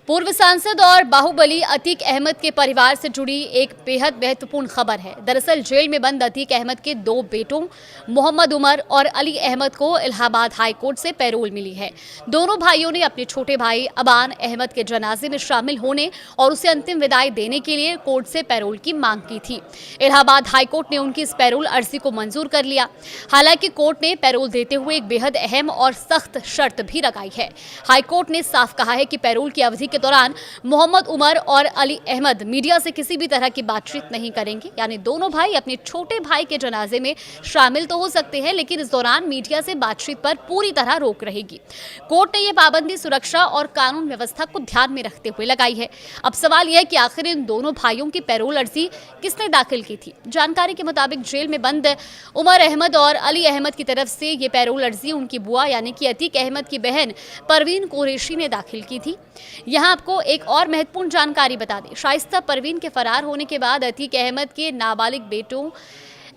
पूर्व सांसद और बाहुबली अतीक अहमद के परिवार से जुड़ी एक बेहद महत्वपूर्ण खबर है। दरअसल जेल में बंद अतीक अहमद के दो बेटों मोहम्मद उमर और अली अहमद को इलाहाबाद हाई कोर्ट से पैरोल मिली है। दोनों भाइयों ने अपने छोटे भाई अबान अहमद के जनाजे में शामिल होने और उसे अंतिम विदाई देने के लिए कोर्ट से पैरोल की मांग की थी। इलाहाबाद हाई कोर्ट ने उनकी इस पैरोल अर्जी को मंजूर कर लिया। हालांकि कोर्ट ने पैरोल देते हुए एक बेहद अहम और सख्त शर्त भी लगाई है। हाई कोर्ट ने साफ कहा है कि पैरोल की अवधि के दौरान मोहम्मद उमर और अली अहमद मीडिया से किसी भी तरह की बातचीत नहीं करेंगे। यानी दोनों भाई अपने छोटे भाई के जनाजे में शामिल तो हो सकते हैं, लेकिन इस दौरान मीडिया से बातचीत पर पूरी तरह रोक रहेगी। कोर्ट ने यह पाबंदी सुरक्षा और कानून व्यवस्था को ध्यान में रखते हुए लगाई है। अब सवाल यह है कि आखिर इन दोनों भाइयों की पैरोल अर्जी किसने दाखिल की थी। जानकारी के मुताबिक जेल में बंद उमर अहमद और अली अहमद की तरफ से ये पैरोल अर्जी उनकी बुआ यानी कि अतीक अहमद की बहन परवीन कुरैशी ने दाखिल की थी। यहाँ आपको एक और महत्वपूर्ण जानकारी बता दें, शाइस्ता परवीन के फरार होने के बाद अतीक अहमद के नाबालिग बेटों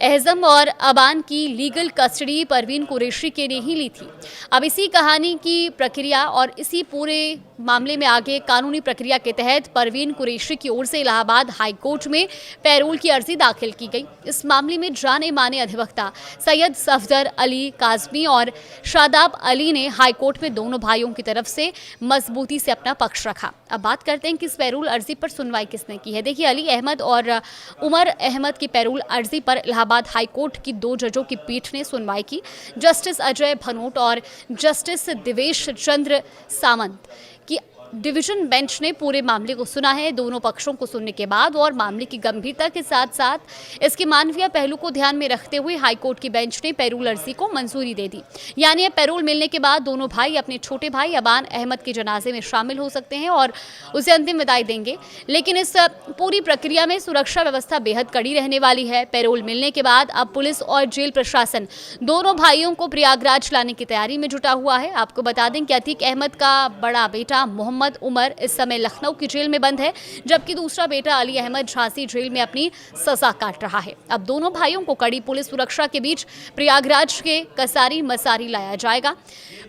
एहजम और अबान की लीगल कस्टडी परवीन कुरैशी के ने ही ली थी। अब इसी कहानी की प्रक्रिया और इसी पूरे मामले में आगे कानूनी प्रक्रिया के तहत परवीन कुरैशी की ओर से इलाहाबाद हाई कोर्ट में पैरोल की अर्जी दाखिल की गई। इस मामले में जाने माने अधिवक्ता सैयद सफदर अली काजमी और शादाब अली ने हाई कोर्ट में दोनों भाइयों की तरफ से मजबूती से अपना पक्ष रखा। अब बात करते हैं कि इस पैरोल अर्जी पर सुनवाई किसने की है। देखिए, अली अहमद और उमर अहमद की पैरोल अर्जी पर इलाहाबाद हाई कोर्ट की दो जजों की पीठ ने सुनवाई की। जस्टिस अजय भनोट और जस्टिस दिवेश चंद्र सामंत की डिवीजन बेंच ने पूरे मामले को सुना है। दोनों पक्षों को सुनने के बाद और मामले की गंभीरता के साथ साथ इसके मानवीय पहलू को ध्यान में रखते हुए हाई कोर्ट की बेंच ने पैरोल अर्जी को मंजूरी दे दी। यानी पैरोल मिलने के बाद दोनों भाई अपने छोटे भाई अबान अहमद के जनाजे में शामिल हो सकते हैं और उसे अंतिम विदाई देंगे। लेकिन इस पूरी प्रक्रिया में सुरक्षा व्यवस्था बेहद कड़ी रहने वाली है। पैरोल मिलने के बाद अब पुलिस और जेल प्रशासन दोनों भाइयों को प्रयागराज लाने की तैयारी में जुटा हुआ है। आपको बता दें कि अतीक अहमद का बड़ा बेटा मोहम्मद उमर इस समय लखनऊ की जेल में बंद है, जबकि दूसरा बेटा अली अहमद झांसी जेल में अपनी सजा काट रहा है। अब दोनों भाइयों को कड़ी पुलिस सुरक्षा के बीच प्रयागराज के कसारी मसारी लाया जाएगा।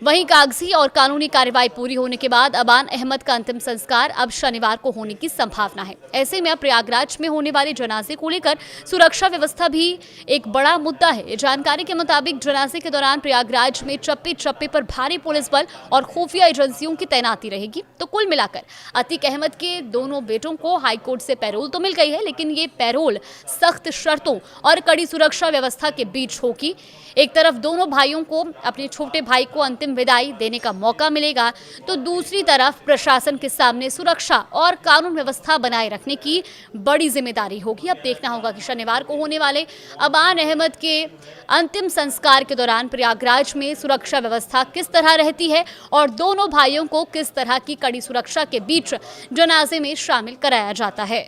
वहीं कागजी और कानूनी कार्रवाई पूरी होने के बाद अबान अहमद का अंतिम संस्कार अब शनिवार को होने की संभावना है। ऐसे में अब प्रयागराज में होने वाले जनाजे को लेकर सुरक्षा व्यवस्था भी एक बड़ा मुद्दा है। जानकारी के मुताबिक जनाजे के दौरान प्रयागराज में चप्पे चप्पे पर भारी पुलिस बल और खुफिया एजेंसियों की तैनाती रहेगी। तो कुल मिलाकर अतीक अहमद के दोनों बेटों को हाई कोर्ट से पैरोल तो मिल गई है, लेकिन ये पैरोल सख्त शर्तों और कड़ी सुरक्षा व्यवस्था के बीच होगी। एक तरफ दोनों भाइयों को अपने छोटे भाई को अंतिम विदाई देने का मौका मिलेगा, तो दूसरी तरफ प्रशासन के सामने सुरक्षा और कानून व्यवस्था बनाए रखने की बड़ी जिम्मेदारी होगी। अब देखना होगा कि शनिवार को होने वाले अबान अहमद के अंतिम संस्कार के दौरान प्रयागराज में सुरक्षा व्यवस्था किस तरह रहती है और दोनों भाइयों को किस तरह की कड़ी सुरक्षा के बीच जनाजे में शामिल कराया जाता है।